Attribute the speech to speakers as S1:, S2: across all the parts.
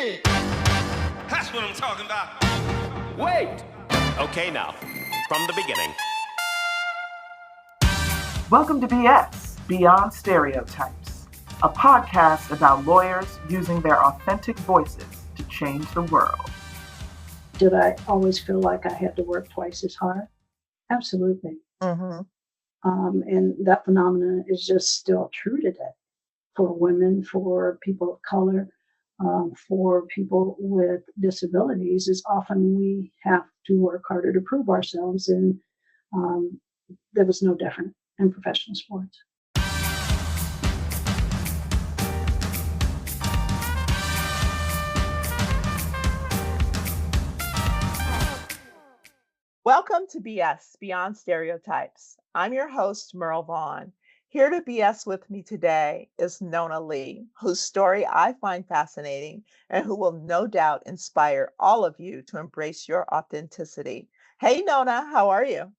S1: shit. That's what I'm talking about.
S2: Wait! Okay, now, from the beginning.
S3: Welcome to BS, Beyond Stereotypes, a podcast about lawyers using their authentic voices to change the world.
S4: Did I always feel like I had to work twice as hard? Absolutely.
S5: Mm-hmm.
S4: And that phenomenon is just still true today for women, for people of color, for people with disabilities. Is often we have to work harder to prove ourselves, and there was no different in professional sports.
S5: Welcome to BS, Beyond Stereotypes. I'm your host, Merle Vaughn. Here to BS with me today is Nona Lee, whose story I find fascinating and who will no doubt inspire all of you to embrace your authenticity. Hey, Nona, how are you?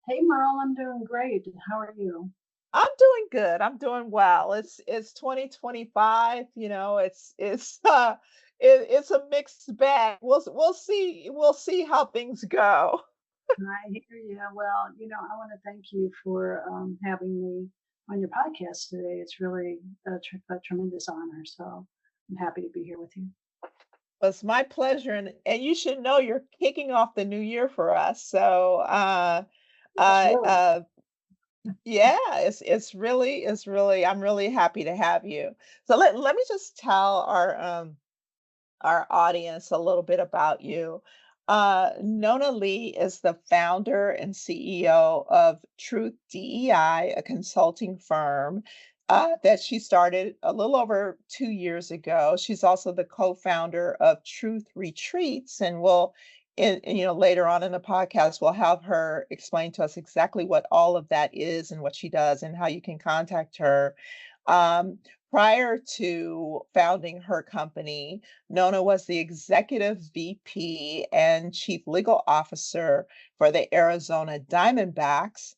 S4: Hey, Merle, I'm doing great. How are you?
S5: I'm doing good. I'm doing well. It's 2025. It's a mixed bag. We'll see how things go.
S4: I hear you. Well, I want to thank you for having me on your podcast today. It's really a tremendous honor. So I'm happy to be here with you.
S5: It's my pleasure, and you should know you're kicking off the new year for us. So uh, yeah, it's really I'm really happy to have you. So let me just tell our audience a little bit about you. Nona Lee is the founder and CEO of Truth DEI, a consulting firm that she started a little over 2 years ago. She's also the co-founder of Truth Retreats, and later on in the podcast, we'll have her explain to us exactly what all of that is and what she does and how you can contact her. Um, Prior to founding her company, Nona was the executive VP and chief legal officer for the Arizona Diamondbacks.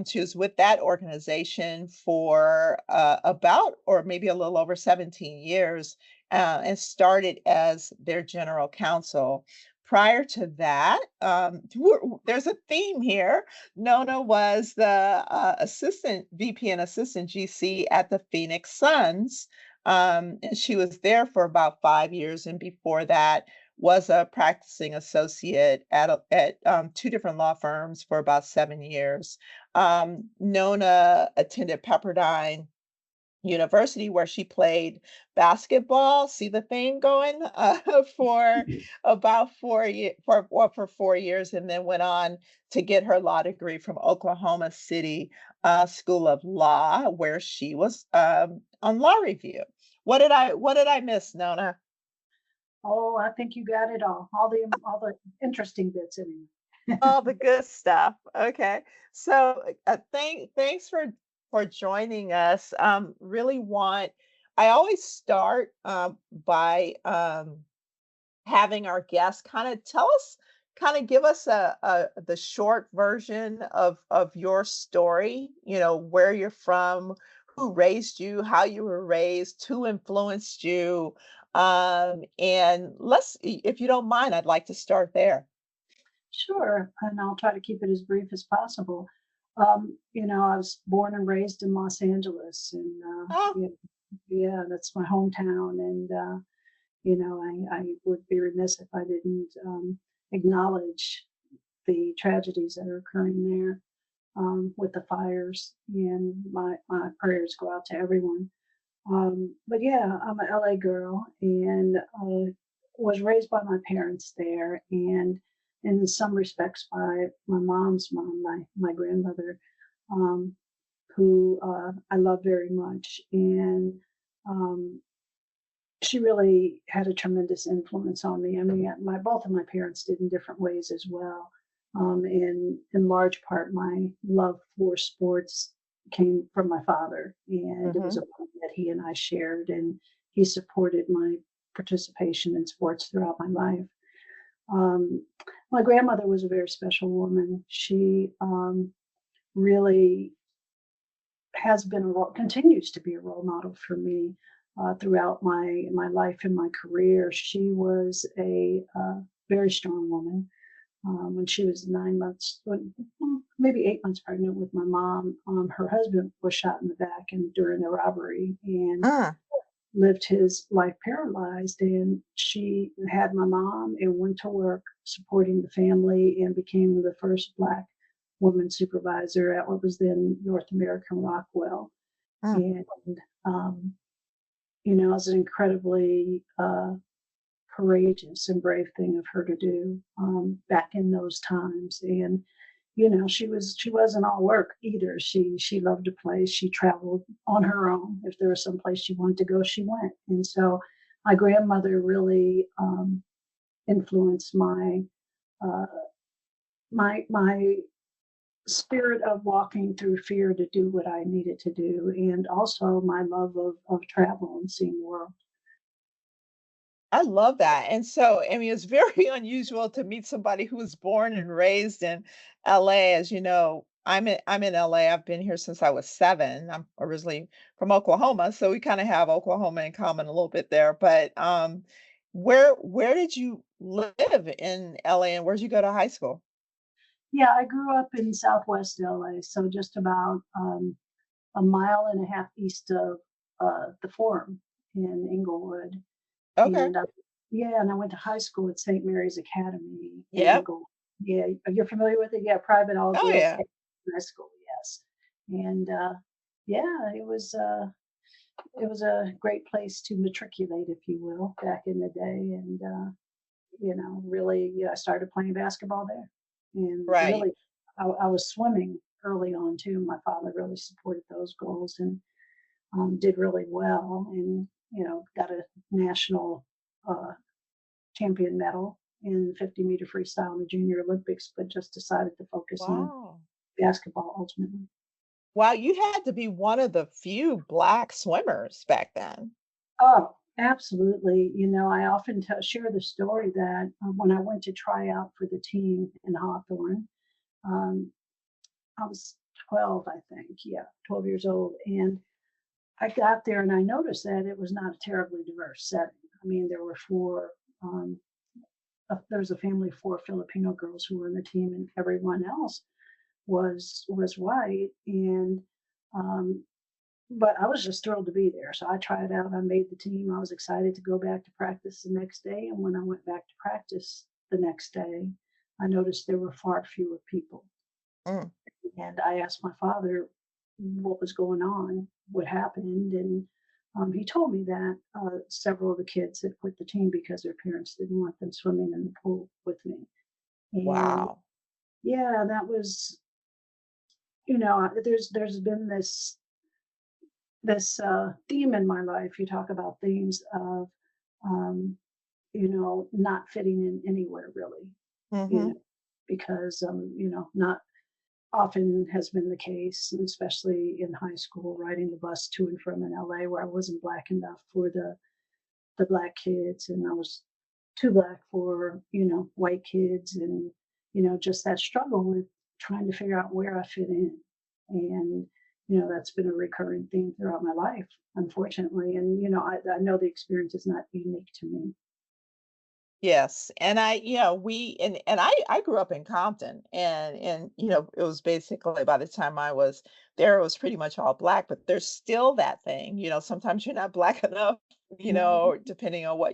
S5: She was with that organization for about, or maybe a little over 17 years, and started as their general counsel. Prior to that, there's a theme here. Nona was the assistant VP and assistant GC at the Phoenix Suns. And she was there for about 5 years. And before that, was a practicing associate at two different law firms for about 7 years. Nona attended Pepperdine University, where she played basketball. See the theme going for about 4 years, and then went on to get her law degree from Oklahoma City School of Law, where she was on law review. What did I miss, Nona?
S4: Oh, I think you got it all the interesting bits anyway.
S5: All the good stuff. Okay. So thanks for joining us. I always start by having our guests kind of give us the short version of your story, where you're from, who raised you, how you were raised, who influenced you. And if you don't mind, I'd like to start there.
S4: Sure, and I'll try to keep it as brief as possible. I was born and raised in Los Angeles, and
S5: Oh,
S4: yeah, that's my hometown. And I would be remiss if I didn't acknowledge the tragedies that are occurring there with the fires. And my prayers go out to everyone. But yeah, I'm an LA girl, and was raised by my parents there, and in some respects by my mom's mom, my grandmother, um, who I love very much. And um, she really had a tremendous influence on me. I mean, both of my parents did in different ways as well. In large part, my love for sports came from my father, and it was
S5: hmm
S4: a bond that he and I shared, and he supported my participation in sports throughout my life. Um, my grandmother was a very special woman. She really has been continues to be a role model for me. throughout my life and my career. She was a very strong woman. When she was 9 months, maybe 8 months pregnant with my mom, her husband was shot in the back and during the robbery and
S5: Mm,
S4: lived his life paralyzed. And she had my mom and went to work supporting the family and became the first Black woman supervisor at what was then North American Rockwell.
S5: mm.
S4: And, um, it was an incredibly courageous and brave thing of her to do back in those times. And she wasn't all work either. She loved to play. She traveled on her own. If there was some place she wanted to go, she went. And so my grandmother really influenced uh, my spirit of walking through fear to do what I needed to do, and also my love of travel and seeing the world.
S5: I love that. And so, I mean, it's very unusual to meet somebody who was born and raised in LA. As you know, I'm in LA. I've been here since I was 7. I'm originally from Oklahoma, so we kind of have Oklahoma in common a little bit there. But where did you live in LA and where'd you go to high school?
S4: Yeah, I grew up in Southwest LA, so just about a mile and a half east of the Forum in Inglewood.
S5: Okay.
S4: And yeah, and I went to high school at St. Mary's Academy in
S5: Yep.
S4: Inglewood. Yeah, you're familiar with it? Yeah, private all
S5: Oh
S4: girls
S5: yeah.
S4: high school. Yes, and yeah, it was a great place to matriculate, if you will, back in the day. And really, yeah, I started playing basketball there, and
S5: Right.
S4: really, I was swimming early on too. My father really supported those goals and did really well, and got a national uh, champion medal in 50-meter freestyle in the Junior Olympics, but just decided to focus on
S5: Wow.
S4: basketball ultimately.
S5: Wow, you had to be one of the few black swimmers back then.
S4: Oh, absolutely. I often share the story that when I went to try out for the team in Hawthorne, um, I was 12, I think. Yeah, 12 years old. And I got there and I noticed that it was not a terribly diverse setting. I mean, there were um, there was a family of 4 Filipino girls who were on the team, and everyone else was white. And um, but I was just thrilled to be there. So I tried out. I made the team. I was excited to go back to practice the next day. And when I went back to practice the next day, I noticed there were far fewer people.
S5: Mm,
S4: And I asked my father what was going on, what happened, and he told me that several of the kids had quit the team because their parents didn't want them swimming in the pool with me. And
S5: wow.
S4: yeah, that was, there's been this theme in my life. You talk about themes of, um, not fitting in anywhere really, you
S5: Mhm.
S4: know, because not often has been the case, and especially in high school, riding the bus to and from in LA where I wasn't black enough for the black kids, and I was too black for white kids, and just that struggle with trying to figure out where I fit in. And that's been a recurring theme throughout my life, unfortunately. And I know the experience is not unique to me.
S5: Yes, and I grew up in Compton, and it was basically by the time I was there, it was pretty much all black, but there's still that thing, sometimes you're not black enough,
S4: Mhm.
S5: depending on what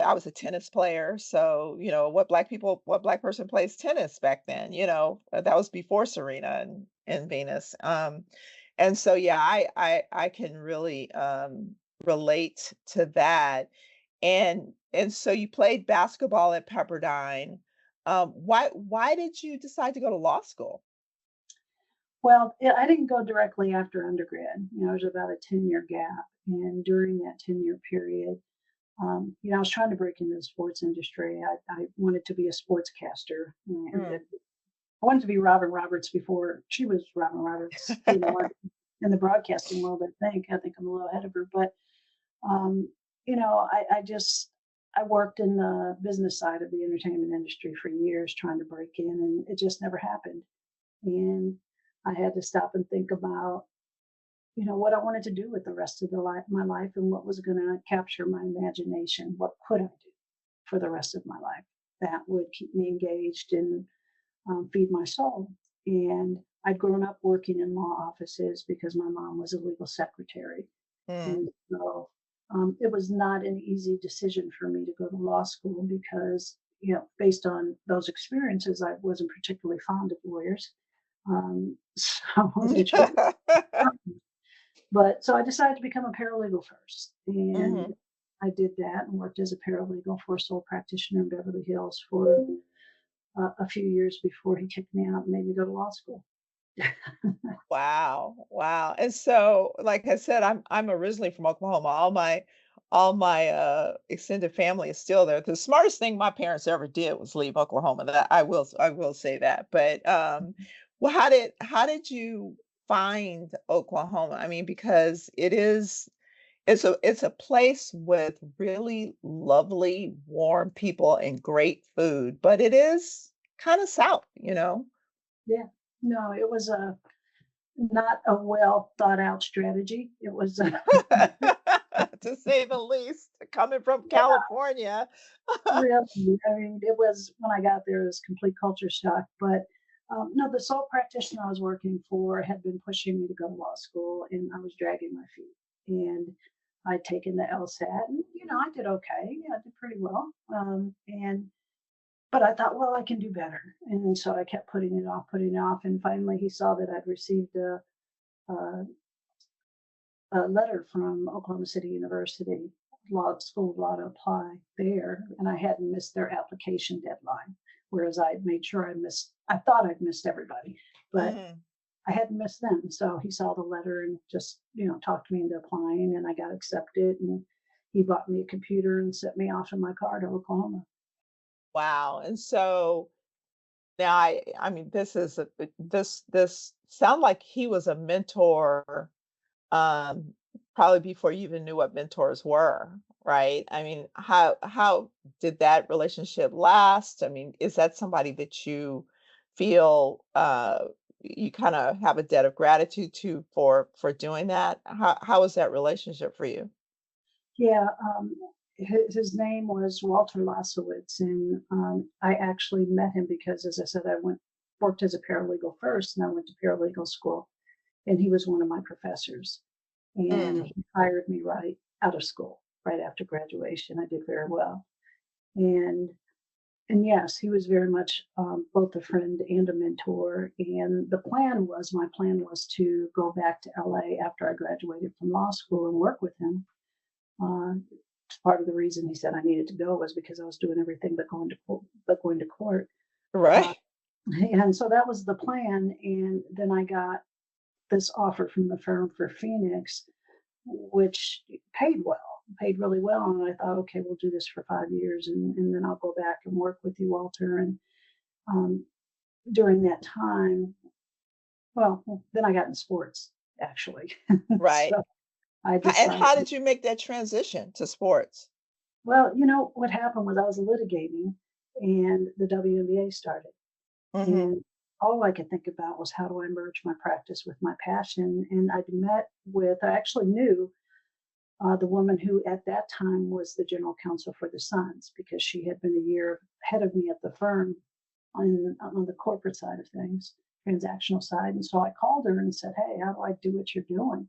S5: I was a tennis player, so, what black person plays tennis back then, that was before Serena and Venus. And so yeah, I can really relate to that. And so you played basketball at Pepperdine. Why did you decide to go to law school?
S4: Well, I didn't go directly after undergrad. There's about a 10-year gap. And during that 10-year period, I was trying to break into the sports industry. I wanted to be a sportscaster.
S5: Mm,
S4: I wanted to be Robin Roberts before she was Robin Roberts, in the broadcasting world, I think. I think I'm a little ahead of her. But, um, I worked in the business side of the entertainment industry for years trying to break in, and it just never happened. And I had to stop and think about what I wanted to do with the rest of my life and what was going to capture my imagination. What could I do for the rest of my life that would keep me engaged and feed my soul? And I'd grown up working in law offices because my mom was a legal secretary.
S5: Mm.
S4: And so it was not an easy decision for me to go to law school because, based on those experiences, I wasn't particularly fond of lawyers. So the choice, but so I decided to become a paralegal first. And
S5: Mhm.
S4: I did that and worked as a paralegal for a sole practitioner in Beverly Hills for a few years before he kicked me out and made me go to law school.
S5: Wow, wow. And so, like I said, I'm originally from Oklahoma. All my extended family is still there. The smartest thing my parents ever did was leave Oklahoma. That I will say that. But well, how did you find Oklahoma? I mean, because it's a place with really lovely, warm people and great food, but it is kind of south, you know?
S4: Yeah. No, it was not a well thought out strategy. It was,
S5: To say the least, coming from
S4: yeah,
S5: California.
S4: really. I mean, it was when I got there, it was complete culture shock. But no, the sole practitioner I was working for had been pushing me to go to law school, and I was dragging my feet. And I'd taken the LSAT, and I did okay. Yeah, I did pretty well. But I thought, well, I can do better. And so I kept putting it off. And finally, he saw that I'd received a, a letter from Oklahoma City University Law School of Law to apply there, and I hadn't missed their application deadline. Whereas I made sure I thought I'd missed everybody, but
S5: Mhm.
S4: I hadn't missed them. So he saw the letter and just, talked me into applying, and I got accepted. And he bought me a computer and sent me off in my car to Oklahoma.
S5: Wow. And so now I mean this sound like he was a mentor, um, probably before you even knew what mentors were, right? I mean, how did that relationship last? I mean, is that somebody that you feel you kind of have a debt of gratitude to for doing that? How was that relationship for you?
S4: Yeah, his name was Walter Lasowitz, and I actually met him because, as I said, I worked as a paralegal first, and I went to paralegal school, and he was one of my professors, and
S5: Mm,
S4: he hired me right out of school, right after graduation. I did very well, and and yes, he was very much both a friend and a mentor. And my plan was to go back to LA after I graduated from law school and work with him. Uh, Part of the reason he said I needed to go was because I was doing everything but going to court. Uh,
S5: right.
S4: and so that was the plan. And then I got this offer from the firm for Phoenix, which paid really well. And I thought, okay, we'll do this for 5 years, and then I'll go back and work with you, Walter. And um, during that time, well, then I got in sports actually.
S5: Right.
S4: So I
S5: And
S4: decided.
S5: how did you make that transition to sports?
S4: Well, what happened was I was litigating and the WNBA started.
S5: Mhm.
S4: And all I could think about was how do I merge my practice with my passion? And I actually knew the woman who at that time was the general counsel for the Suns because she had been a year ahead of me at the firm on the corporate side of things, transactional side. And so I called her and said, hey, how do I do what you're doing?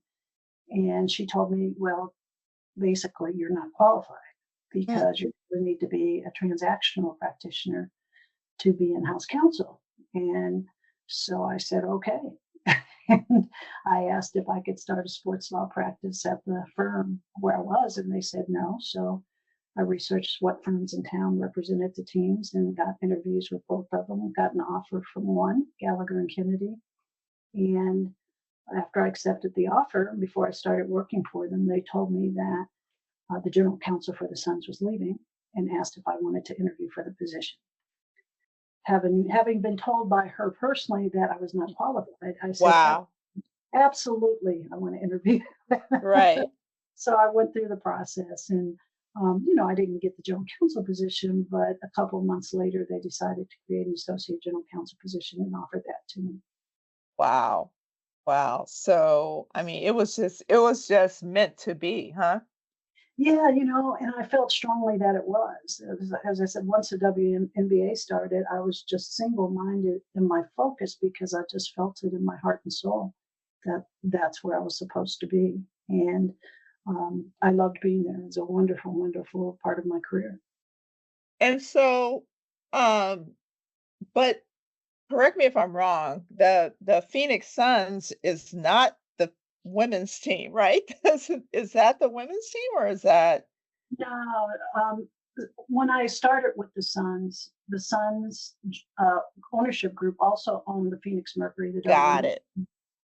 S4: And she told me, well, basically, you're not qualified
S5: Mm.
S4: because you really need to be a transactional practitioner to be in-house counsel. And so I said, okay. And I asked if I could start a sports law practice at the firm where I was, and they said no. So I researched what firms in town represented the teams and got interviews with both of them, got an offer from one, Gallagher and Kennedy. And after I accepted the offer, before I started working for them, they told me that the general counsel for the Suns was leaving and asked if I wanted to interview for the position. Having been told by her personally that I was not qualified, I said,
S5: Wow.
S4: absolutely, I want to interview.
S5: Right.
S4: So I went through the process, and I didn't get the general counsel position, but a couple of months later, they decided to create an associate general counsel position and offered that to me.
S5: Wow. Wow. So, I mean, it was just meant to be, huh?
S4: Yeah, and I felt strongly that it was. As I said, once the WNBA started, I was just single-minded in my focus because I just felt it in my heart and soul that that's where I was supposed to be. And I loved being there. It was a wonderful, wonderful part of my career.
S5: And so, um, but correct me if I'm wrong, the Phoenix Suns is not the women's team, right? Is that the women's team or is that
S4: No, when I started with the Suns ownership group also owned the Phoenix Mercury, the
S5: got
S4: WNBA,
S5: it?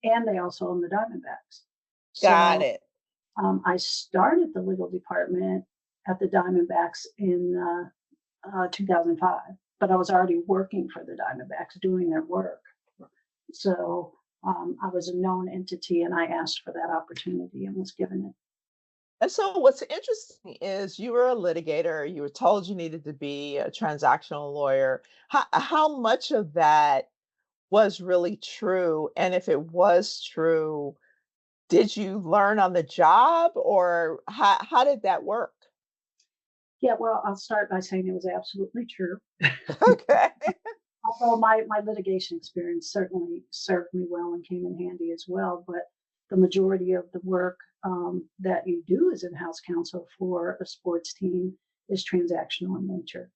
S4: and they also own the Diamondbacks.
S5: Got
S4: So
S5: it.
S4: I started the legal department at the Diamondbacks in 2005, but I was already working for the Diamondbacks doing their work. So I was a known entity and I asked for that opportunity and was given it.
S5: And so what's interesting is you were a litigator, you were told you needed to be a transactional lawyer. How much of that was really true? And if it was true, did you learn on the job or how did that work?
S4: Yeah, well, I'll start by saying it was absolutely true.
S5: Okay.
S4: Although my litigation experience certainly served me well and came in handy as well, but the majority of the work that you do as in-house counsel for a sports team is transactional in nature.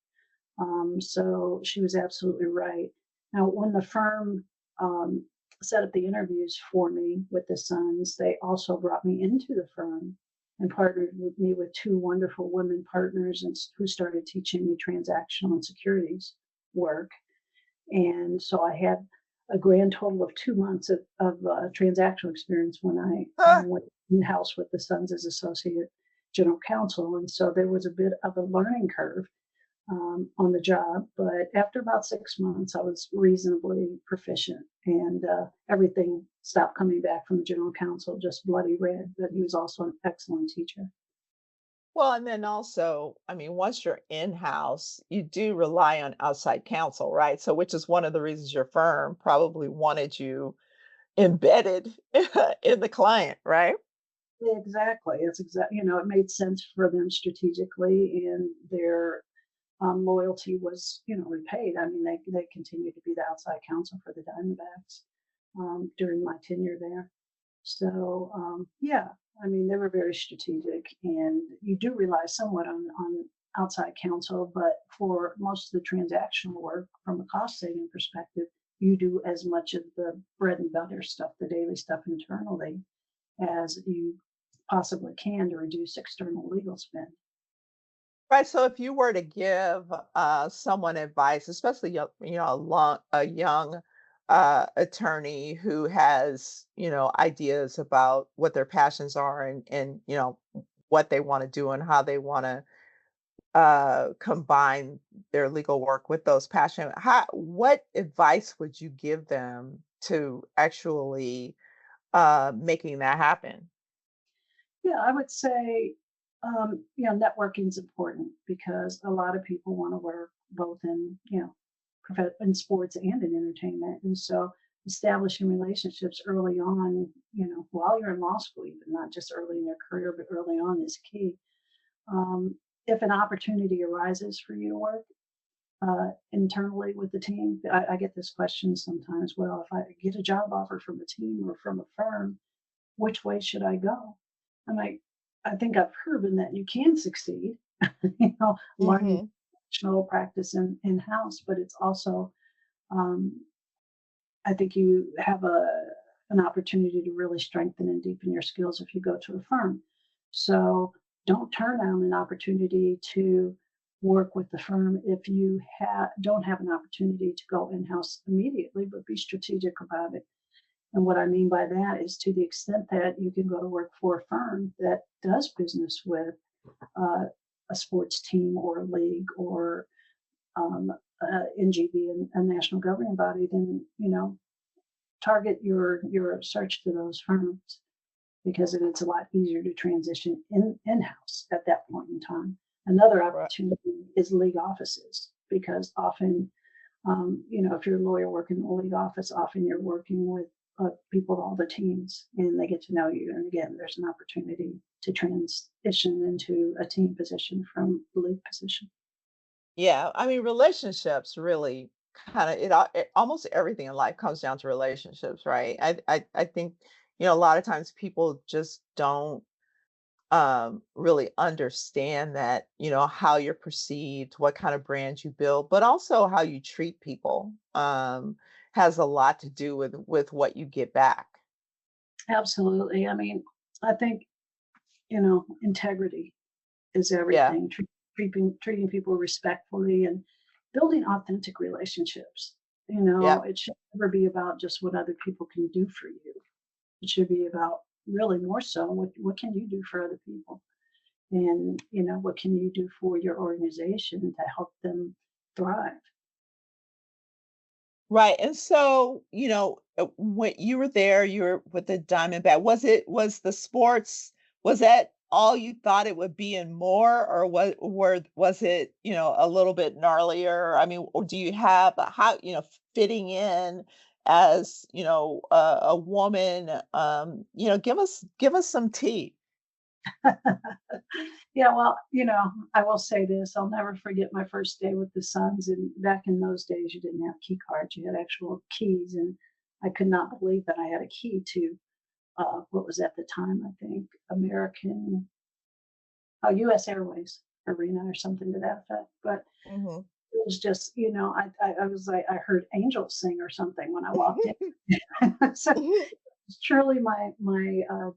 S4: So she was absolutely right. Now, when the firm um, set up the interviews for me with the Suns, they also brought me into the firm and partnered with me with two wonderful women partners and who started teaching me transactional and securities work. And so I had a grand total of 2 months of transactional experience when I went in house with the Suns as associate general counsel. And so there was a bit of a learning curve on the job. But after about 6 months, I was reasonably proficient, and everything stopped coming back from the general counsel just bloody red. But he was also an excellent teacher.
S5: Well, and then also, I mean, once you're in-house, you do rely on outside counsel, right? So, which is one of the reasons your firm probably wanted you embedded in the client, right?
S4: Exactly. It's it made sense for them strategically, and their loyalty was, repaid. I mean, they continued to be the outside counsel for the Diamondbacks during my tenure there. So yeah, I mean, they were very strategic, and you do rely somewhat on outside counsel, but for most of the transactional work, from a cost saving perspective, you do as much of the bread and butter stuff, the daily stuff internally, as you possibly can to reduce external legal spend.
S5: Right. So, if you were to give someone advice, especially a young attorney who has ideas about what their passions are and what they want to do and how they want to combine their legal work with those passion. What advice would you give them to actually making that happen?
S4: Yeah, I would say, networking is important because a lot of people want to work both in, in sports and in entertainment. And so establishing relationships early on, while you're in law school, even not just early in your career, but early on is key. Um, if an opportunity arises for you to work internally with the team, I get this question sometimes. Well, if I get a job offer from a team or from a firm, which way should I go? I'm like, I think I've proven that you can succeed, learning
S5: Hmm.
S4: professional practice in house, but it's also, um, I think you have an opportunity to really strengthen and deepen your skills if you go to a firm. So don't turn down an opportunity to work with the firm if you don't have an opportunity to go in house immediately, but be strategic about it. And what I mean by that is to the extent that you can go to work for a firm that does business with uh, a sports team or a league or NGB, and a national governing body, then target your search to those firms because it's a lot easier to transition in house at that point in time. Another
S5: Right.
S4: opportunity is league offices because often if you're a lawyer working in the league office, often you're working with people to all the teams, and they get to know you. And again, there's an opportunity to transition into a team position from the league position.
S5: Yeah, I mean, relationships really kind of almost everything in life comes down to relationships, right? I think, a lot of times people just don't really understand that, how you're perceived, what kind of brand you build, but also how you treat people has a lot to do with what you get back.
S4: Absolutely. I mean, I think integrity is
S5: Yeah,
S4: everything. Treating people respectfully and building authentic relationships.
S5: yeah.
S4: It should never be about just what other people can do for you. It should be about really more so what can you do for other people, and what can you do for your organization to help them thrive.
S5: Right. And so, when you were there, you were with the Diamondback. Was the sports, was that all you thought it would be and more, or was it, a little bit gnarlier? I mean, or do you have how, fitting in as, a woman, give us some tea.
S4: Yeah, well, I will say this. I'll never forget my first day with the Suns. And back in those days, you didn't have key cards, you had actual keys. And I could not believe that I had a key to what was at the time, I think, US Airways Arena or something to that effect. But
S5: Hmm.
S4: it was just, I was like, I heard angels sing or something when I walked in. So it's truly my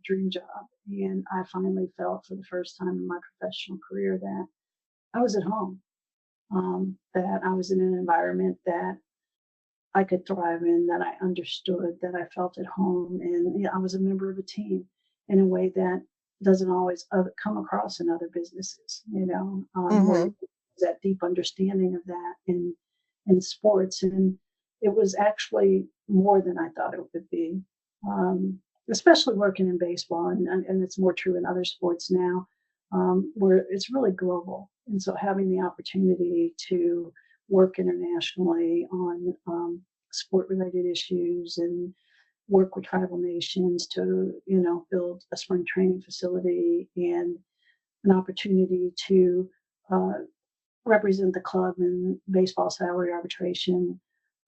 S4: dream job, and I finally felt for the first time in my professional career that I was at home, that I was in an environment that I could thrive in, that I understood, that I felt at home, and I was a member of a team in a way that doesn't always come across in other businesses. Where
S5: Hmm.
S4: that deep understanding of that in sports, and it was actually more than I thought it would be. Especially working in baseball, and it's more true in other sports now, where it's really global. And so having the opportunity to work internationally on sport related issues and work with tribal nations to build a spring training facility and an opportunity to uh, represent the club in baseball salary arbitration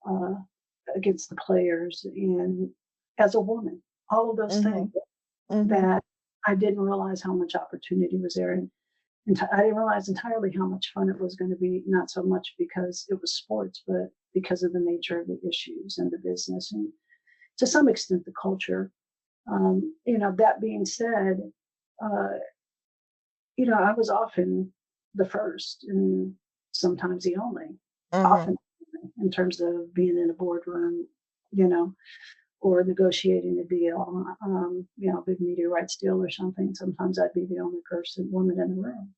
S4: uh, against the players, and as a woman, all of those
S5: Hmm.
S4: things
S5: Hmm.
S4: that I didn't realize how much opportunity was there. And I didn't realize entirely how much fun it was going to be, not so much because it was sports, but because of the nature of the issues and the business, and to some extent the culture. That being said, uh, I was often the first and sometimes the only,
S5: Hmm.
S4: often in terms of being in a boardroom, you know, or negotiating a deal, big media rights deal or something. Sometimes I'd be the only woman in the room.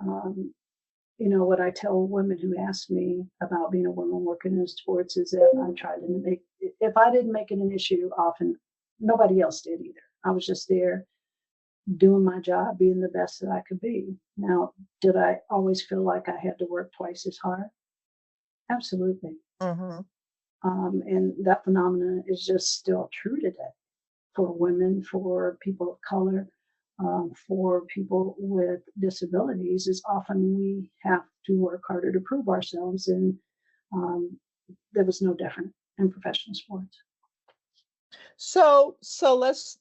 S4: Um, what I tell women who ask me about being a woman working in sports is that I try to make, if I didn't make it an issue, often nobody else did either. I was just there doing my job, being the best that I could be. Now, did I always feel like I had to work twice as hard? Absolutely.
S5: Hmm.
S4: And that phenomenon is just still true today for women, for people of color, for people with disabilities. Is often we have to work harder to prove ourselves, and um, there was no different in professional sports.
S5: So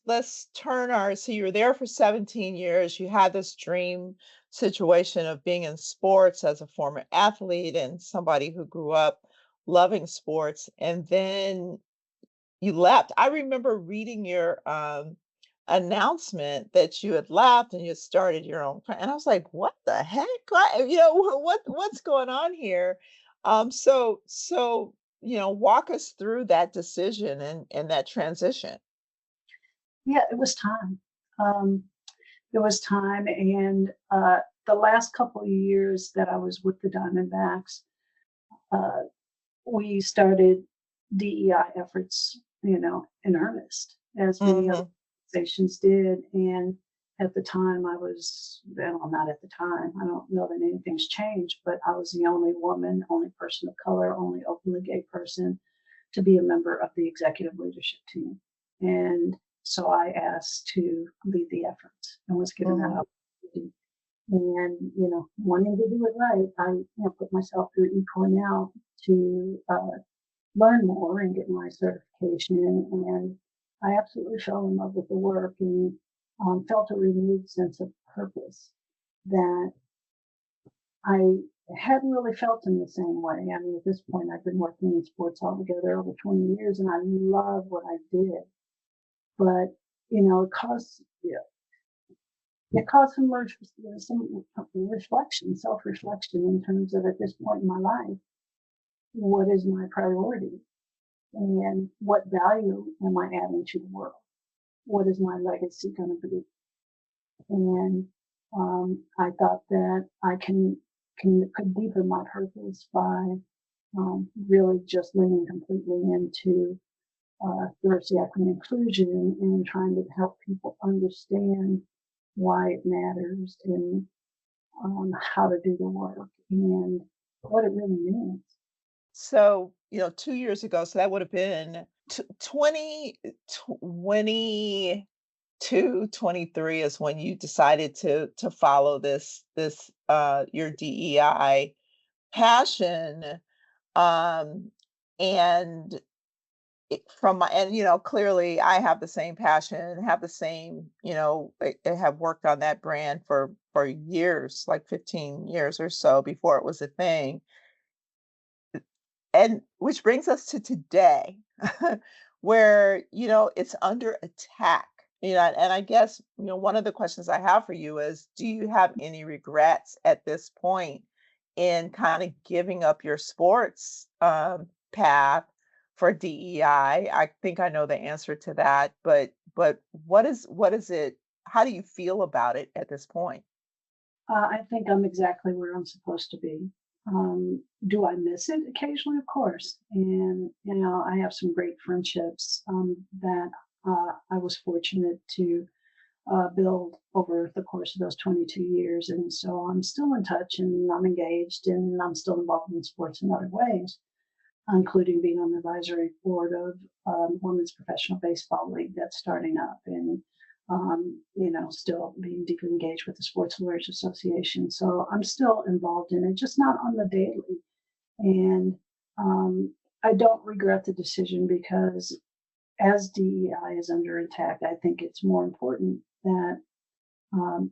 S5: let's turn our, so you were there for 17 years. You had this dream situation of being in sports as a former athlete and somebody who grew up loving sports, and then you left. I remember reading your announcement that you had left and you had started your own and I was like, what the heck? What's going on here? So walk us through that decision and that transition.
S4: Yeah, it was time. Um, it was time, and the last couple of years that I was with the Diamondbacks, uh, we started DEI efforts, in earnest, as many other
S5: Mhm.
S4: organizations did. And at the time, well, not at the time, I don't know that anything's changed, but I was the only woman, only person of color, only openly gay person to be a member of the executive leadership team. And so I asked to lead the effort and was given that opportunity. And, wanting to do it right, I put myself through eCornell to learn more and get my certification. And I absolutely fell in love with the work and felt a renewed sense of purpose that I hadn't really felt in the same way. I mean, at this point, I've been working in sports altogether over 20 years, and I love what I did. But it caused some reflection, self-reflection, in terms of, at this point in my life, what is my priority, and what value am I adding to the world? What is my legacy going to be? And I thought that I could deepen my purpose by really just leaning completely into diversity, equity, inclusion, and trying to help people understand why it matters and how to do the work and what it really means.
S5: So, 2 years ago, so that would have been 2022, 23 is when you decided to follow this your DEI passion. Um, and from my and clearly I have the same passion, have the same, I have worked on that brand for years, like 15 years or so before it was a thing. And which brings us to today, where, it's under attack. And I guess, one of the questions I have for you is, do you have any regrets at this point in kind of giving up your sports path for DEI? I think I know the answer to that, but what is it? How do you feel about it at this point?
S4: I think I'm exactly where I'm supposed to be. Do I miss it occasionally? Of course. And, I have some great friendships that I was fortunate to build over the course of those 22 years. And so I'm still in touch and I'm engaged and I'm still involved in sports in other ways, including being on the advisory board of Women's Professional Baseball League that's starting up, and still being deeply engaged with the Sports Lawyers Association. So I'm still involved in it, just not on the daily. And I don't regret the decision, because as DEI is under attack, I think it's more important that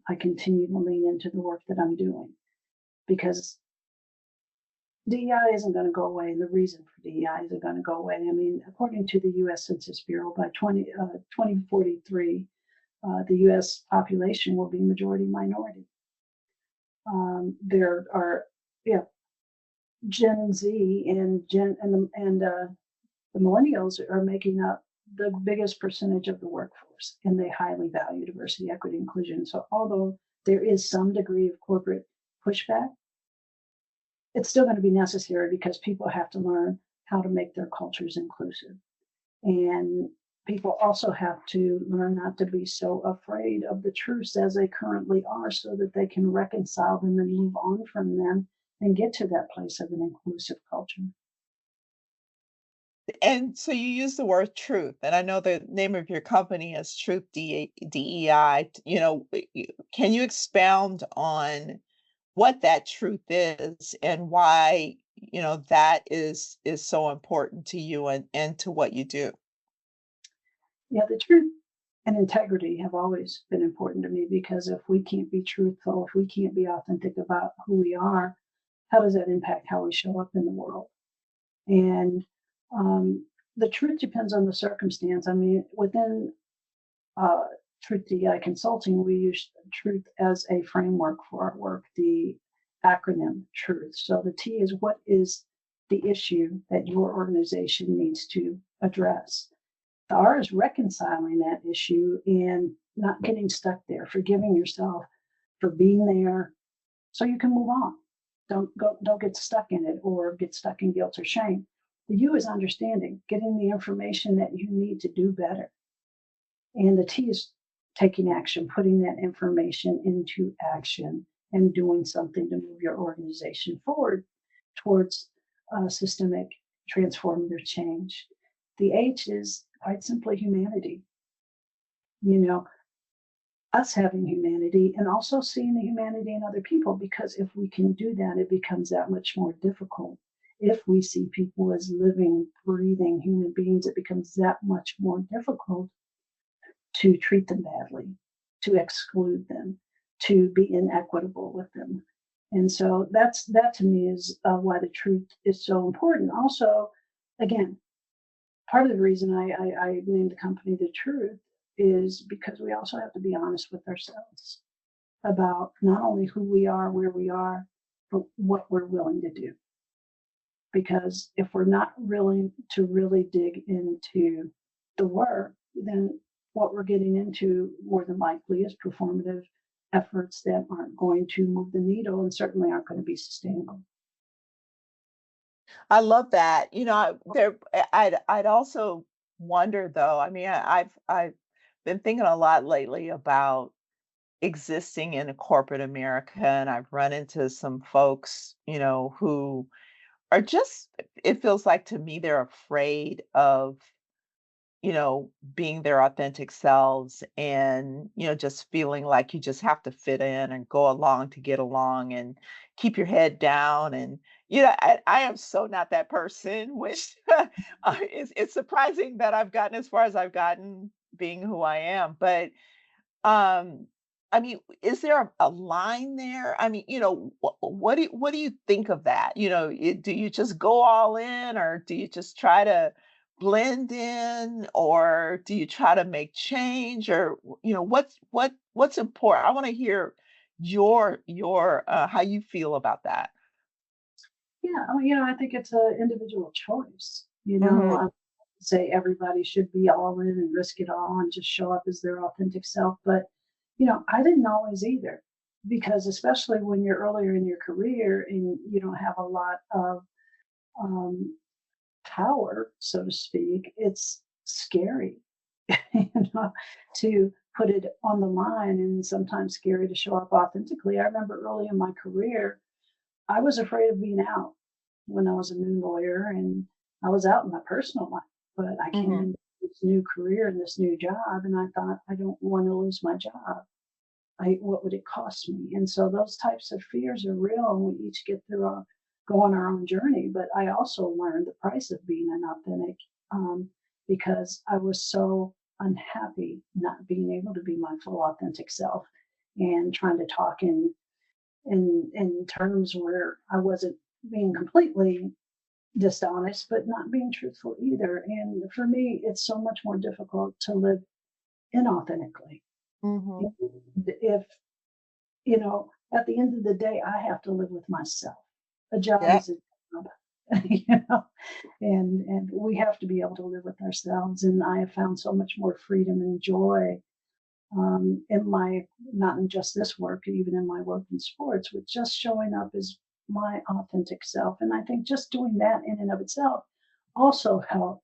S4: I continue to lean into the work that I'm doing, because DEI isn't going to go away, and the reason for DEI isn't going to go away. I mean, according to the U.S. Census Bureau, by 2043, the U.S. population will be majority minority. There are, Gen Z and the millennials are making up the biggest percentage of the workforce, and they highly value diversity, equity, inclusion. So although there is some degree of corporate pushback, it's still going to be necessary, because people have to learn how to make their cultures inclusive. And people also have to learn not to be so afraid of the truths as they currently are, so that they can reconcile them and move on from them and get to that place of an inclusive culture.
S5: And so you use the word truth, and I know the name of your company is Truth DEI. Can you expound on what that truth is and why, that is so important to you and to what you do?
S4: Yeah, the truth and integrity have always been important to me, because if we can't be truthful, if we can't be authentic about who we are, how does that impact how we show up in the world? And the truth depends on the circumstance. I mean, within uh, Truth DI Consulting, we use truth as a framework for our work, the acronym TRUTH. So the T is, what is the issue that your organization needs to address? The R is reconciling that issue and not getting stuck there, forgiving yourself for being there so you can move on. Don't get stuck in it or get stuck in guilt or shame. The U is understanding, getting the information that you need to do better. And the T is taking action, putting that information into action and doing something to move your organization forward towards systemic transformative change. The H is quite simply humanity. You know, us having humanity and also seeing the humanity in other people, because if we can do that, it becomes that much more difficult. If we see people as living, breathing human beings, it becomes that much more difficult to treat them badly, to exclude them, to be inequitable with them. And so that to me is why the truth is so important. Also, again, part of the reason I named the company The Truth is because we also have to be honest with ourselves about not only who we are, where we are, but what we're willing to do. Because if we're not willing to really dig into the work, then what we're getting into more than likely is performative efforts that aren't going to move the needle and certainly aren't going to be sustainable.
S5: I love that. I'd also wonder though. I mean, I've been thinking a lot lately about existing in a corporate America, and I've run into some folks, who are just. It feels like to me they're afraid of being their authentic selves and, just feeling like you just have to fit in and go along to get along and keep your head down. And, I am so not that person, which it's surprising that I've gotten as far as I've gotten being who I am. But um, I mean, is there a line there? I mean, what do you think of that? Do you just go all in, or do you just try to blend in, or do you try to make change, or what's important? I want to hear your how you feel about that.
S4: Yeah, I think it's an individual choice.
S5: Hmm.
S4: I say everybody should be all in and risk it all and just show up as their authentic self. But, I didn't always either, because especially when you're earlier in your career and you don't have a lot of um, power, so to speak, it's scary, you know, to put it on the line and sometimes scary to show up authentically. I remember early in my career, I was afraid of being out when I was a new lawyer, and I was out in my personal life, but I came
S5: Hmm.
S4: into this new career and this new job, and I thought, I don't want to lose my job. What would it cost me? And so those types of fears are real, and we each get through go on our own journey. But I also learned the price of being inauthentic, because I was so unhappy not being able to be my full authentic self and trying to talk in terms where I wasn't being completely dishonest, but not being truthful either. And for me, it's so much more difficult to live inauthentically.
S5: Hmm.
S4: If, at the end of the day, I have to live with myself. A job
S5: Yeah.
S4: is a job, you know, and we have to be able to live with ourselves. And I have found so much more freedom and joy in my, not in just this work, even in my work in sports, with just showing up as my authentic self. And I think just doing that in and of itself also help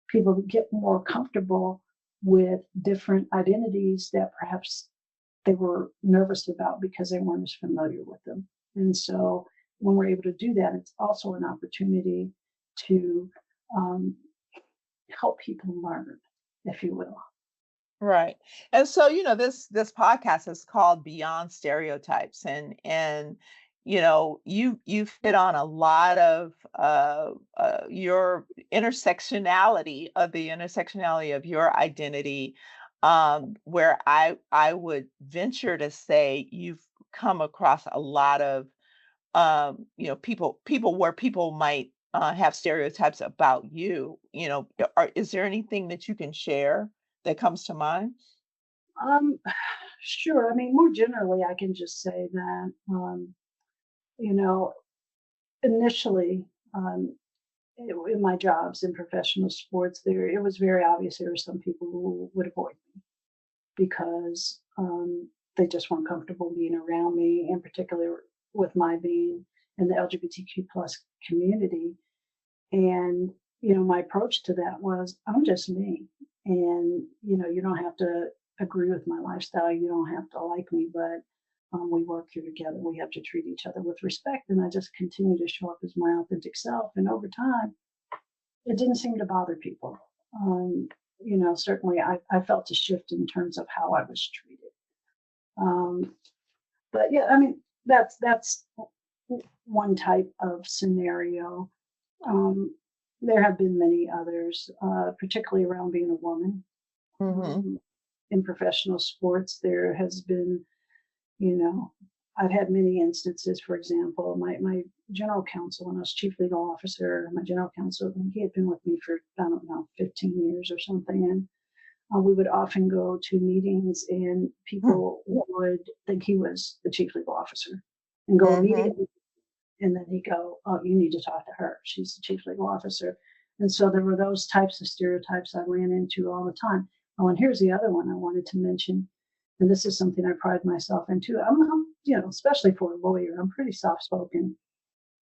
S4: people get more comfortable with different identities that perhaps they were nervous about because they weren't as familiar with them. And so when we're able to do that, it's also an opportunity to um, help people learn, if you will.
S5: Right. And so, this podcast is called Beyond Stereotypes, and you've hit on a lot of your intersectionality of your identity, where I would venture to say you've come across a lot of people where people might have stereotypes about you. Is there anything that you can share that comes to mind?
S4: Um, sure. I mean, more generally, I can just say that, you know, initially, in my jobs in professional sports, it was very obvious there were some people who would avoid me because they just weren't comfortable being around me, in particular with my being in the LGBTQ plus community. And, my approach to that was, I'm just me. And, you don't have to agree with my lifestyle. You don't have to like me, but we work here together. We have to treat each other with respect. And I just continue to show up as my authentic self. And over time, it didn't seem to bother people. Um, certainly I felt a shift in terms of how I was treated. Um, but yeah, I mean, that's one type of scenario. Um, there have been many others, particularly around being a woman.
S5: Hmm.
S4: Um, in professional sports, there has been, you know, I've had many instances. For example, my general counsel, when I was chief legal officer, my general counsel, he had been with me for, I don't know, 15 years or something. And we would often go to meetings, and people would think he was the chief legal officer and go
S5: Hmm.
S4: immediately. And then he'd go, "Oh, you need to talk to her. She's the chief legal officer." And so there were those types of stereotypes I ran into all the time. Oh, and here's the other one I wanted to mention. And this is something I pride myself into. Especially for a lawyer, I'm pretty soft spoken.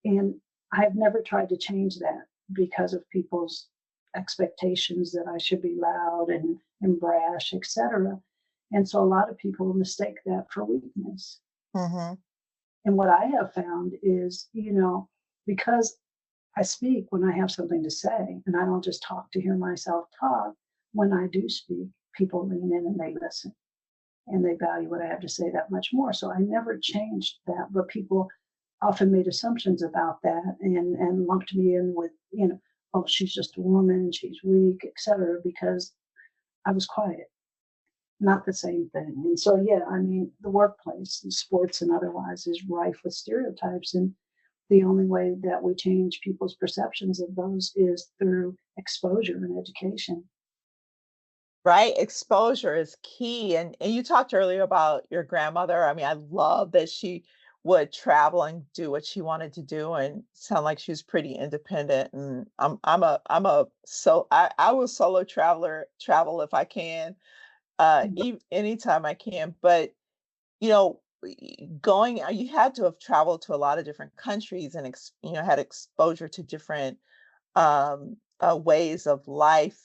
S4: And I've never tried to change that because of people's expectations that I should be loud and brash, etc. And so a lot of people mistake that for weakness.
S5: Hmm.
S4: And what I have found is, because I speak when I have something to say and I don't just talk to hear myself talk, when I do speak, people lean in and they listen and they value what I have to say that much more. So I never changed that, but people often made assumptions about that and lumped me in with, oh, she's just a woman, she's weak, etc., because I was quiet. Not the same thing. And so, yeah, I mean, the workplace, and sports and otherwise, is rife with stereotypes. And the only way that we change people's perceptions of those is through exposure and education.
S5: Right? Exposure is key. And you talked earlier about your grandmother. I mean, I love that she would travel and do what she wanted to do and sound like she was pretty independent. And I will solo travel if I can, anytime I can. But you had to have traveled to a lot of different countries and had exposure to different ways of life.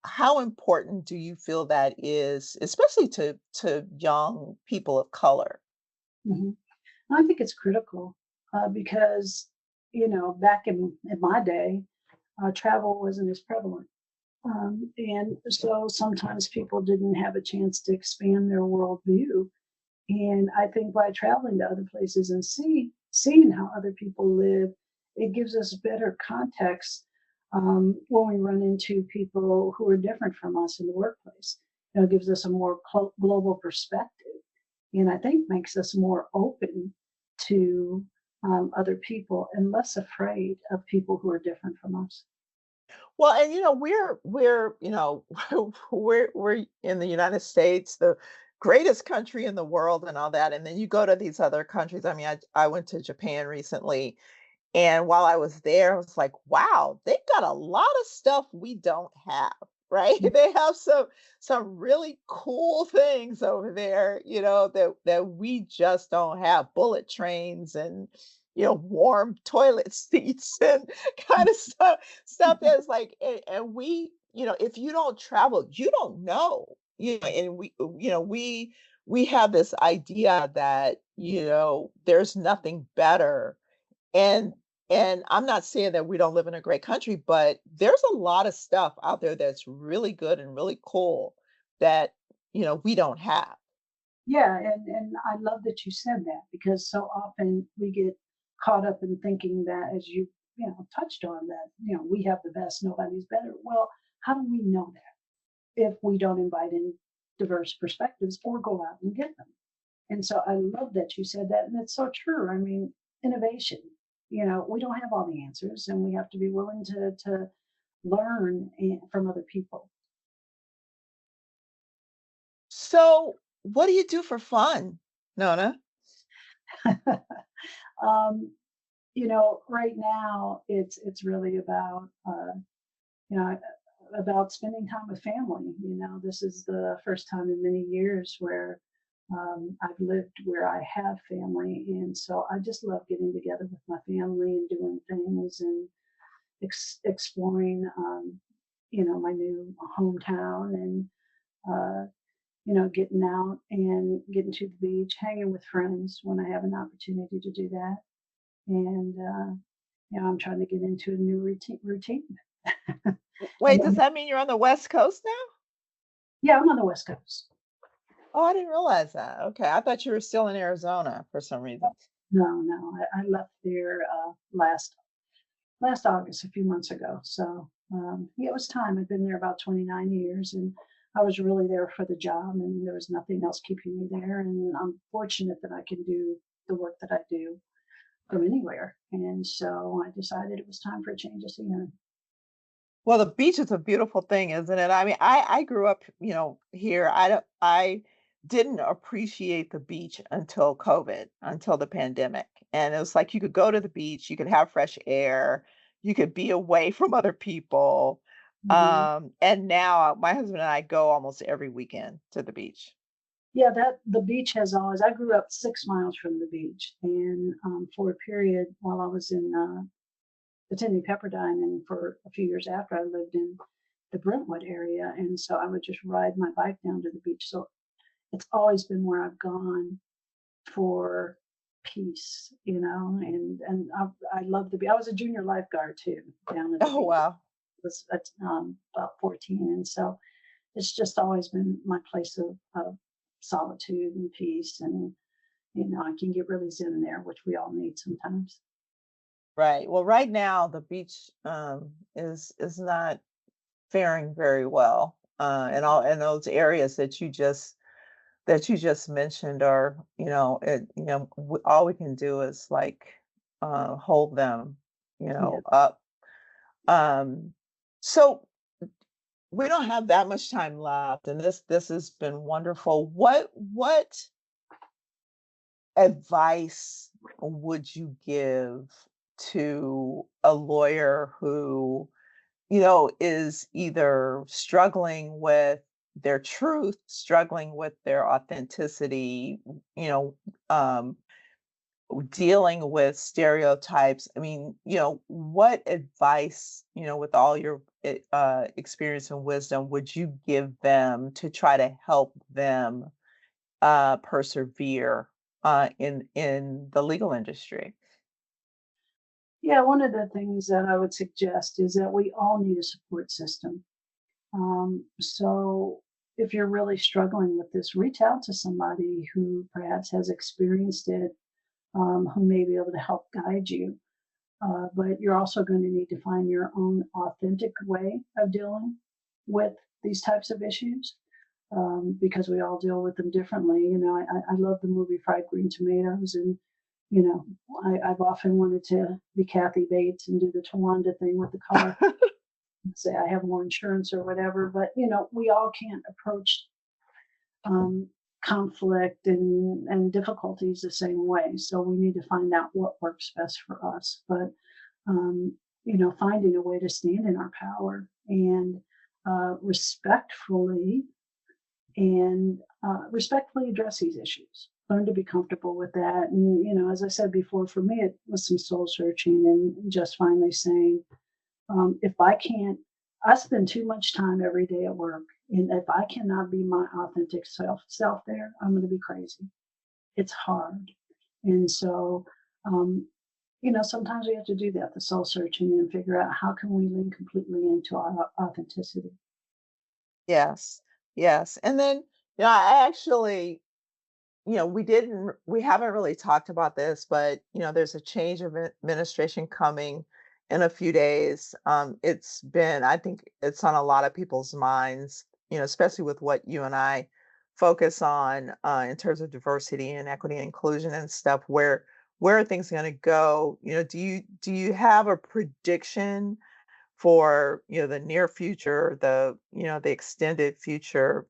S5: How important do you feel that is, especially to young people of color?
S4: hmm I think it's critical because, back in my day, travel wasn't as prevalent. And so sometimes people didn't have a chance to expand their worldview. And I think by traveling to other places and seeing how other people live, it gives us better context when we run into people who are different from us in the workplace. It gives us a more global perspective, and I think makes us more open to other people and less afraid of people who are different from us.
S5: Well, and we're we're in the United States, the greatest country in the world, and all that. And then you go to these other countries. I mean, I went to Japan recently. And while I was there, I was like, wow, they've got a lot of stuff we don't have, right? They have some really cool things over there, that we just don't have. Bullet trains and warm toilet seats and kind of stuff that's like, and we, if you don't travel, you don't know. And we have this idea that, there's nothing better, and I'm not saying that we don't live in a great country, but there's a lot of stuff out there that's really good and really cool that, we don't have.
S4: Yeah, and I love that you said that because so often we get caught up in thinking that, as touched on, that we have the best, nobody's better. Well, how do we know that if we don't invite in diverse perspectives or go out and get them? And so I love that you said that, and it's so true. I mean, innovation. We don't have all the answers, and we have to be willing to learn from other people.
S5: So, what do you do for fun, Nona?
S4: um, right now it's really you know about spending time with family. This is the first time in many years where I've lived where I have family, and so I just love getting together with my family and doing things and exploring, my new hometown and getting out and getting to the beach, hanging with friends when I have an opportunity to do that. And I'm trying to get into a new routine.
S5: Wait,
S4: And
S5: does
S4: then,
S5: that mean you're on the West Coast now?
S4: yeah, I'm on the West Coast.
S5: Oh, I didn't realize that. Okay, I thought you were still in Arizona for some reason.
S4: No, no, I left there last August, a few months ago. So yeah, it was time. I'd been there about 29 years, and I was really there for the job, and there was nothing else keeping me there. And I'm fortunate that I can do the work that I do from anywhere. And so I decided it was time for a change of scenery.
S5: Well, the beach is a beautiful thing, isn't it? I mean, I grew up, here. I didn't appreciate the beach until COVID, until the pandemic. And it was like you could go to the beach, you could have fresh air, you could be away from other people.
S4: Mhm.
S5: And now my husband and I go almost every weekend to the beach.
S4: Yeah, that the beach has always. I grew up 6 miles from the beach, and for a period while I was in attending Pepperdine, and for a few years after, I lived in the Brentwood area, and so I would just ride my bike down to the beach. So it's always been where I've gone for peace, and I love the beach. I was a junior lifeguard too down at the
S5: Oh,
S4: beach.
S5: wow.
S4: I was about 14, and so it's just always been my place of solitude and peace, and I can get really zen there, which we all need sometimes.
S5: Right. Well, right now the beach is not faring very well. And all and those areas that you just mentioned are, all we can do is like hold them,
S4: Yeah.
S5: up. Um, so we don't have that much time left, and this has been wonderful. What advice would you give to a lawyer who is either struggling with their truth, struggling with their authenticity, you know, um, dealing with stereotypes? I mean, what advice, with all your experience and wisdom, would you give them to try to help them persevere in the legal industry?
S4: Yeah, one of the things that I would suggest is that we all need a support system. So if you're really struggling with this, reach out to somebody who perhaps has experienced it, who may be able to help guide you. But you're also going to need to find your own authentic way of dealing with these types of issues, because we all deal with them differently. I love the movie Fried Green Tomatoes, and you know, I've often wanted to be Kathy Bates and do the Tawanda thing with the car, say I have more insurance or whatever. But we all can't approach um, conflict and difficulties the same way. So we need to find out what works best for us. But finding a way to stand in our power and respectfully and respectfully address these issues. Learn to be comfortable with that. And, as I said before, for me, it was some soul searching and just finally saying, if I can't, I spend too much time every day at work. And if I cannot be my authentic self there, I'm going to be crazy. It's hard. And so, um, sometimes we have to do that, the soul searching, and figure out how can we lean completely into our authenticity.
S5: Yes, yes. And then, I actually, we haven't really talked about this, but there's a change of administration coming in a few days. I think it's on a lot of people's minds, especially with what you and I focus on in terms of diversity and equity and inclusion and stuff. Where are things going to go? Do you have a prediction for the near future, the extended future?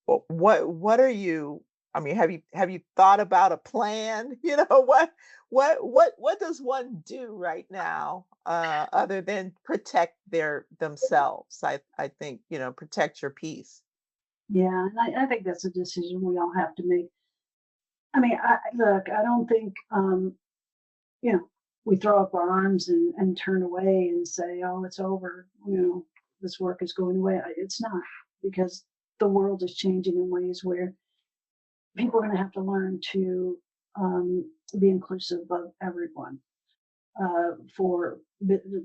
S5: What are you, I mean, have you thought about a plan? What does one do right now other than protect themselves? I think, protect your peace.
S4: Yeah, and I think that's a decision we all have to make. I mean, look, I don't think, you know, we throw up our arms and turn away and say, oh, it's over. This work is going away. It's not, because the world is changing in ways where people are going to have to learn to be inclusive of everyone for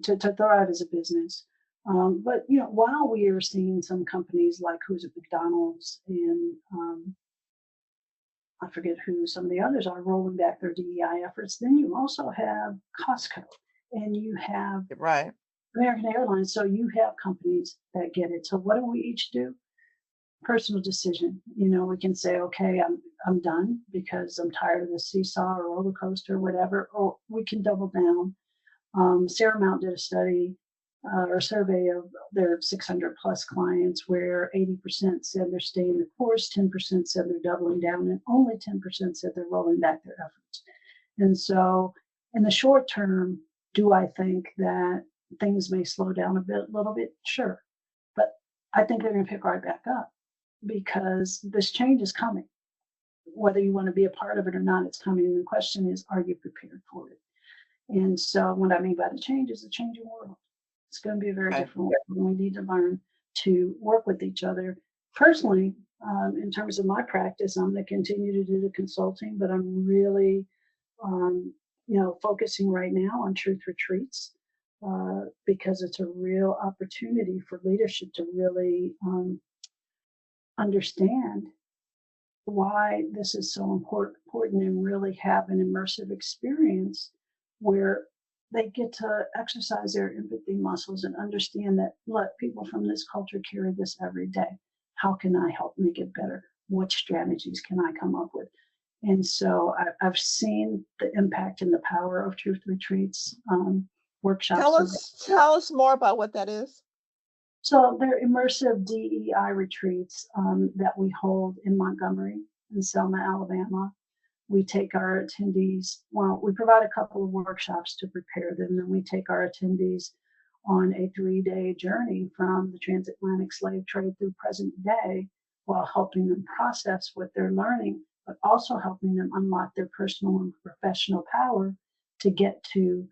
S4: to thrive as a business. But while we are seeing some companies like who's at McDonald's and I forget who some of the others are rolling back their DEI efforts, then you also have Costco and you have
S5: Right.
S4: American Airlines. So you have companies that get it. So what do we each do? Personal decision. We can say, okay, I'm done because I'm tired of the seesaw or roller coaster or whatever, or we can double down. Sarah Mount did a study or survey of their 600 plus clients where 80% said they're staying the course, 10% said they're doubling down, and only 10% said they're rolling back their efforts. And so, in the short term, do I think that things may slow down a little bit? Sure. But I think they're going to pick right back up because this change is coming. Whether you want to be a part of it or not, it's coming. And the question is, are you prepared for it? And so, what I mean by the change is a changing world. It's going to be a very
S5: Right.
S4: different world. And we need to learn to work with each other. Personally, in terms of my practice, I'm going to continue to do the consulting, but I'm really, focusing right now on truth retreats because it's a real opportunity for leadership to really understand why this is so important and really have an immersive experience where they get to exercise their empathy muscles and understand that, look, people from this culture carry this every day. How can I help make it better? What strategies can I come up with? And so I've seen the impact and the power of truth retreats,
S5: Tell
S4: workshops.
S5: us more about what that is.
S4: So they're immersive DEI retreats that we hold in Montgomery and Selma, Alabama. We take our attendees, well, we provide a couple of workshops to prepare them, and we take our attendees on a 3-day journey from the transatlantic slave trade through present day while helping them process what they're learning, but also helping them unlock their personal and professional power to get to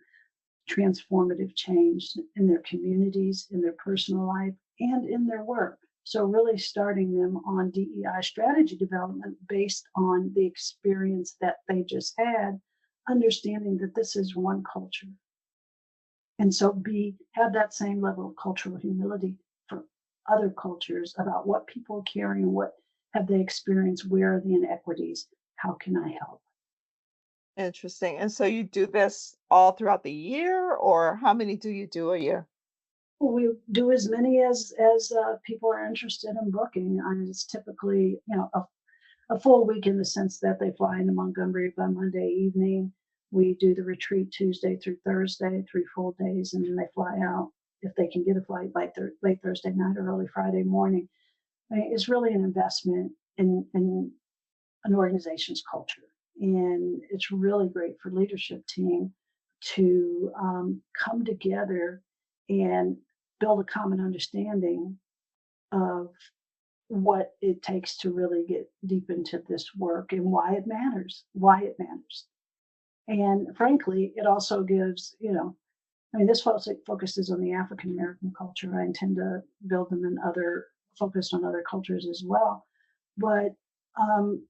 S4: transformative change in their communities, in their personal life, and in their work. So, really starting them on DEI strategy development based on the experience that they just had, understanding that this is one culture. And so, have that same level of cultural humility for other cultures about what people are carrying, what have they experienced, where are the inequities, how can I help?
S5: Interesting. And so you do this all throughout the year, or how many do you do a year?
S4: We do as many as people are interested in booking. It's typically, a full week in the sense that they fly into Montgomery by Monday evening. We do the retreat Tuesday through Thursday, 3 full days, and then they fly out if they can get a flight by late Thursday night or early Friday morning. I mean, it's really an investment in an organization's culture, and it's really great for leadership team to come together and build a common understanding of what it takes to really get deep into this work and why it matters. And frankly, it also gives, I mean, this focuses on the African American culture. I intend to build them in focused on other cultures as well. But, um,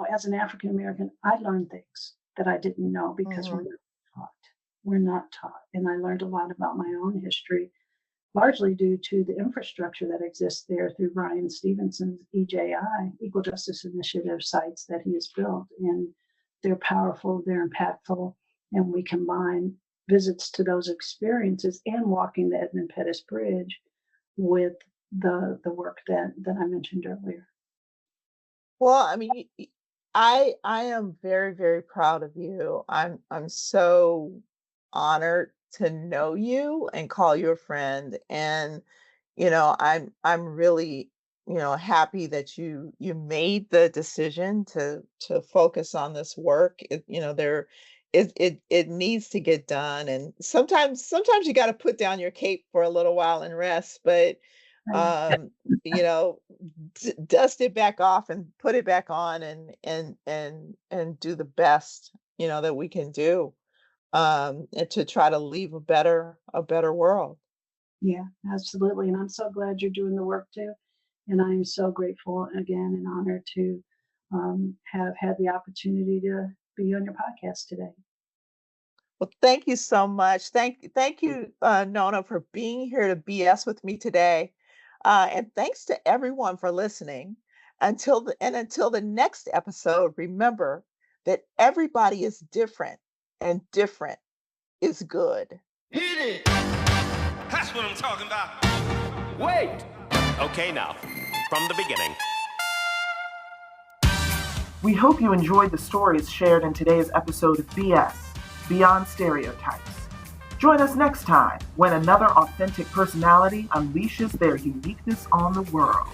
S4: as an African American, I learned things that I didn't know because we're
S5: Hmm.
S4: not taught. We're not taught. And I learned a lot about my own history largely due to the infrastructure that exists there through Brian Stevenson's EJI, Equal Justice Initiative sites that he has built. And they're powerful, they're impactful, and we combine visits to those experiences and walking the Edmund Pettus Bridge with the work that I mentioned earlier.
S5: Well, I mean, I am very, very proud of you. I'm so honored to know you and call you a friend. And I'm really, happy that you made the decision to focus on this work. It needs to get done. And sometimes you got to put down your cape for a little while and rest, but
S4: Right.
S5: um, you know, dust it back off and put it back on and do the best, that we can do, and to try to leave a better world.
S4: Yeah, absolutely. And I'm so glad you're doing the work too. And I'm so grateful again and honored to have had the opportunity to be on your podcast today.
S5: Well, Well, thank you so much. Thank you, Nona, for being here to BS with me today. And thanks to everyone for listening. Until the next episode, remember that everybody is different and different is good.
S1: Hit it! That's what I'm talking about.
S2: Wait! Okay, now, from the beginning.
S3: We hope you enjoyed the stories shared in today's episode of BS, Beyond Stereotypes. Join us next time when another authentic personality unleashes their uniqueness on the world.